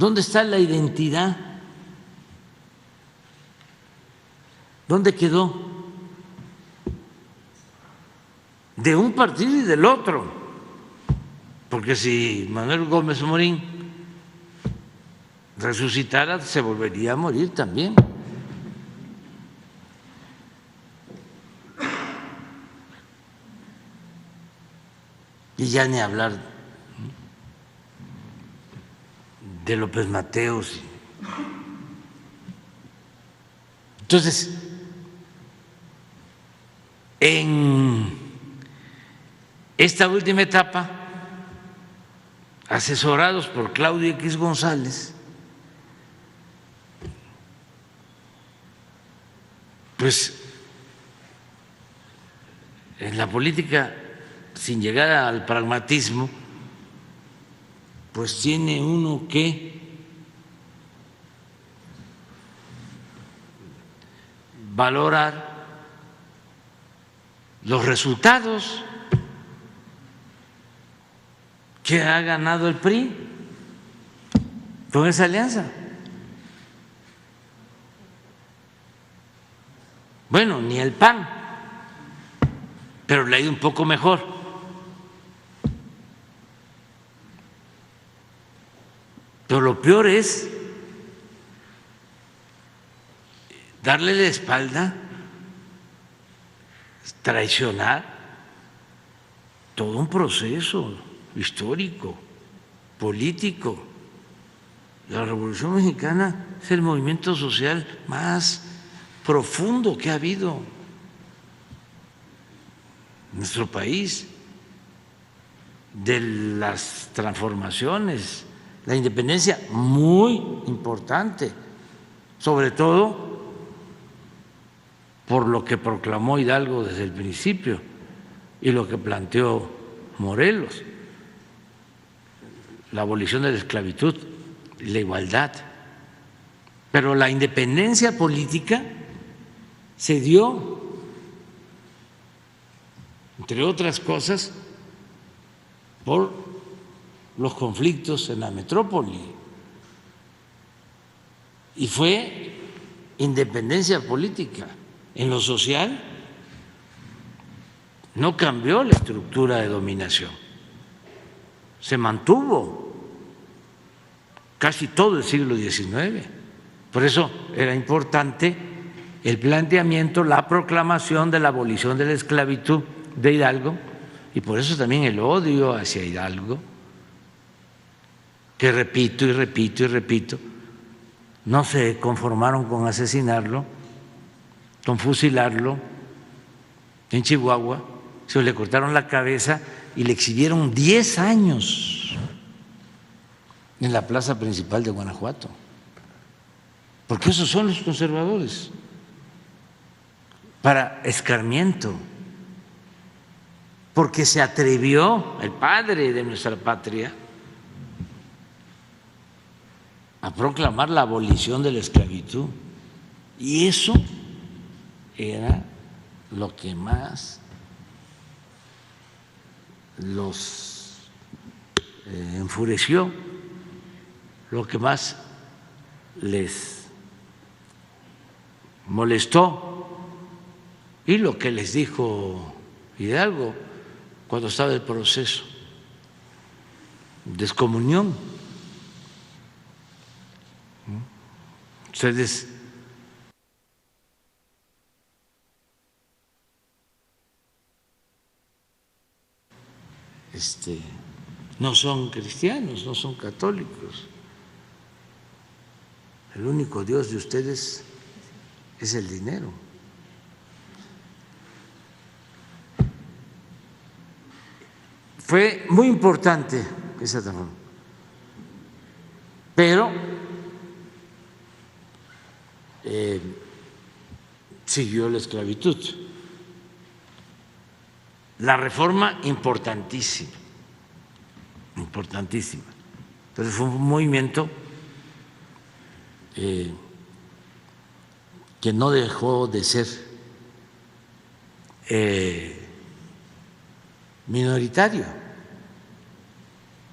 ¿Dónde está la identidad? ¿Dónde quedó? De un partido y del otro. Porque si Manuel Gómez Morín resucitara, se volvería a morir también. Y ya ni hablar de López Mateos. Entonces, en esta última etapa, asesorados por Claudio X González, pues en la política, sin llegar al pragmatismo, pues tiene uno que valorar los resultados que ha ganado el PRI con esa alianza. Bueno, ni el PAN, pero le ha ido un poco mejor. Pero lo peor es darle la espalda, traicionar todo un proceso histórico, político. La Revolución Mexicana es el movimiento social más profundo que ha habido en nuestro país, de las transformaciones, la independencia muy importante, sobre todo por lo que proclamó Hidalgo desde el principio y lo que planteó Morelos, la abolición de la esclavitud, la igualdad. Pero la independencia política se dio, entre otras cosas, por los conflictos en la metrópoli, y fue independencia política. En lo social no cambió la estructura de dominación, se mantuvo casi todo el siglo XIX. Por eso era importante el planteamiento, la proclamación de la abolición de la esclavitud de Hidalgo, y por eso también el odio hacia Hidalgo, que repito y repito y repito, no se conformaron con asesinarlo, con fusilarlo en Chihuahua, se le cortaron la cabeza y le exhibieron 10 años en la plaza principal de Guanajuato, porque esos son los conservadores, para escarmiento, porque se atrevió el padre de nuestra patria a proclamar la abolición de la esclavitud, y eso era lo que más los enfureció, lo que más les molestó, y lo que les dijo Hidalgo cuando estaba el proceso de excomunión. Ustedes no son cristianos, no son católicos. El único Dios de ustedes es el dinero. Fue muy importante esa transformación, pero siguió la esclavitud. La reforma importantísima, importantísima, pero fue un movimiento que no dejó de ser minoritario,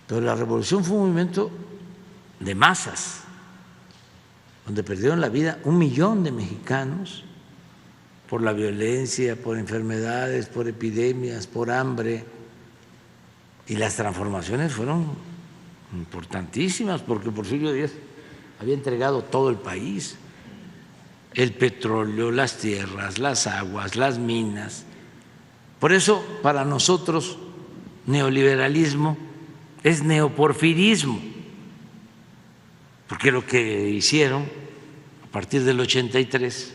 pero la revolución fue un movimiento de masas, donde perdieron la vida 1 millón de mexicanos por la violencia, por enfermedades, por epidemias, por hambre. Y las transformaciones fueron importantísimas, porque Porfirio Díaz había entregado todo el país, el petróleo, las tierras, las aguas, las minas. Por eso, para nosotros, neoliberalismo es neoporfirismo, porque lo que hicieron a partir del 83,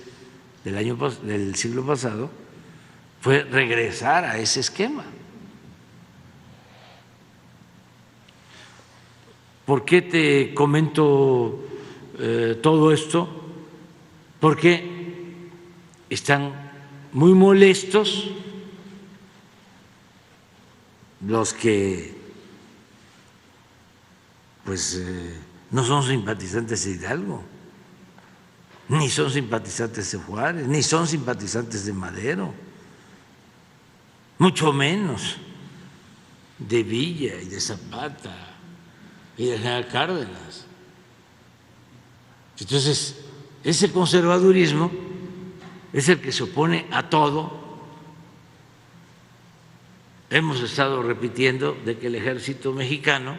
del siglo pasado, fue regresar a ese esquema. ¿Por qué te comento todo esto? Porque están muy molestos los que no son simpatizantes de Hidalgo, ni son simpatizantes de Juárez, ni son simpatizantes de Madero, mucho menos de Villa y de Zapata y de General Cárdenas. Entonces, ese conservadurismo es el que se opone a todo. Hemos estado repitiendo de que el ejército mexicano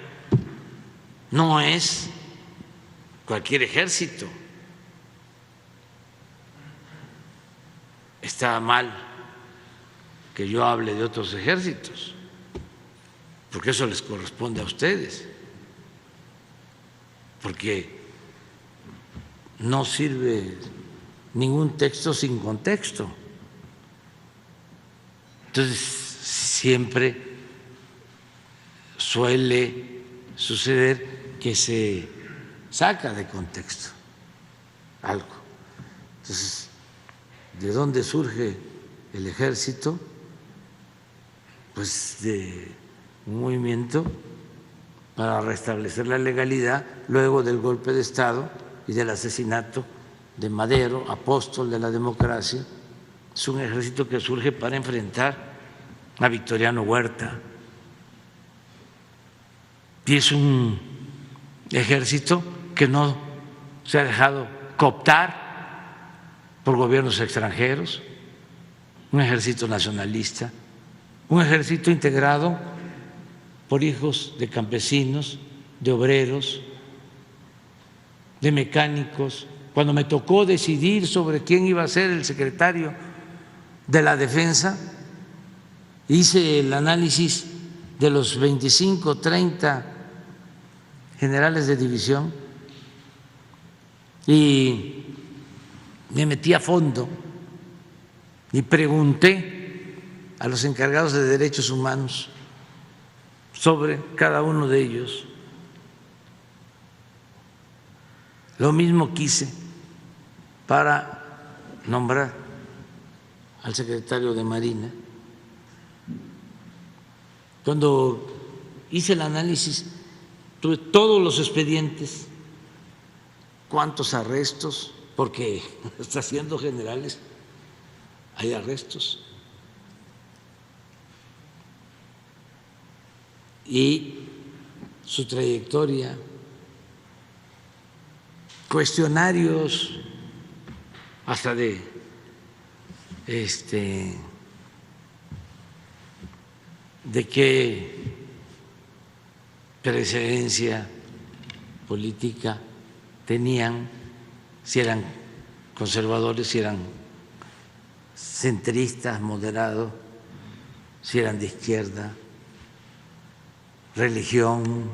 no es cualquier ejército. Está mal que yo hable de otros ejércitos, porque eso les corresponde a ustedes, porque no sirve ningún texto sin contexto. Entonces, siempre suele suceder que se saca de contexto algo. Entonces, ¿de dónde surge el ejército? Pues de un movimiento para restablecer la legalidad luego del golpe de Estado y del asesinato de Madero, apóstol de la democracia. Es un ejército que surge para enfrentar a Victoriano Huerta, y es un ejército que no se ha dejado cooptar por gobiernos extranjeros, un ejército nacionalista, un ejército integrado por hijos de campesinos, de obreros, de mecánicos. Cuando me tocó decidir sobre quién iba a ser el secretario de la Defensa, hice el análisis de los 25, 30 generales de división y me metí a fondo y pregunté a los encargados de derechos humanos sobre cada uno de ellos. Lo mismo quise para nombrar al secretario de Marina. Cuando hice el análisis, tuve todos los expedientes, cuántos arrestos, porque hasta siendo generales hay arrestos, y su trayectoria, cuestionarios hasta de qué preferencia política tenían, si eran conservadores, si eran centristas, moderados, si eran de izquierda, religión,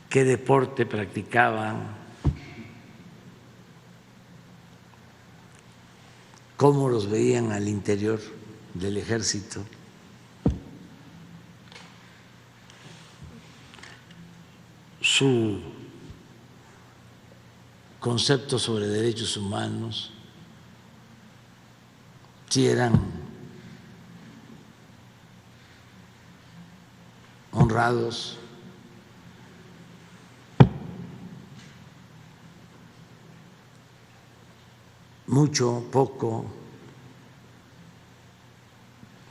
qué deporte practicaban, cómo los veían al interior del ejército. Su concepto sobre derechos humanos, si eran honrados, mucho, poco,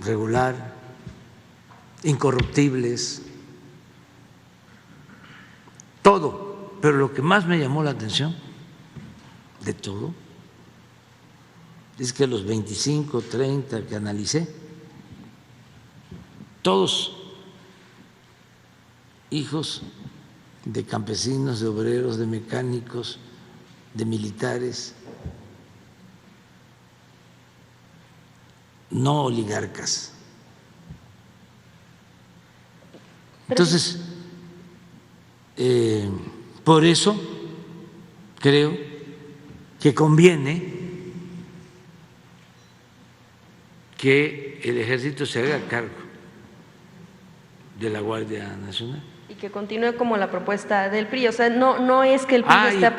regular. incorruptibles, todo. Pero lo que más me llamó la atención de todo es que los 25, 30 que analicé, todos hijos de campesinos, de obreros, de mecánicos, de militares, no oligarcas. Entonces, por eso creo que conviene que el Ejército se haga cargo de la Guardia Nacional. Y que continúe como la propuesta del PRI, o sea, no es que el PRI esté aprovechando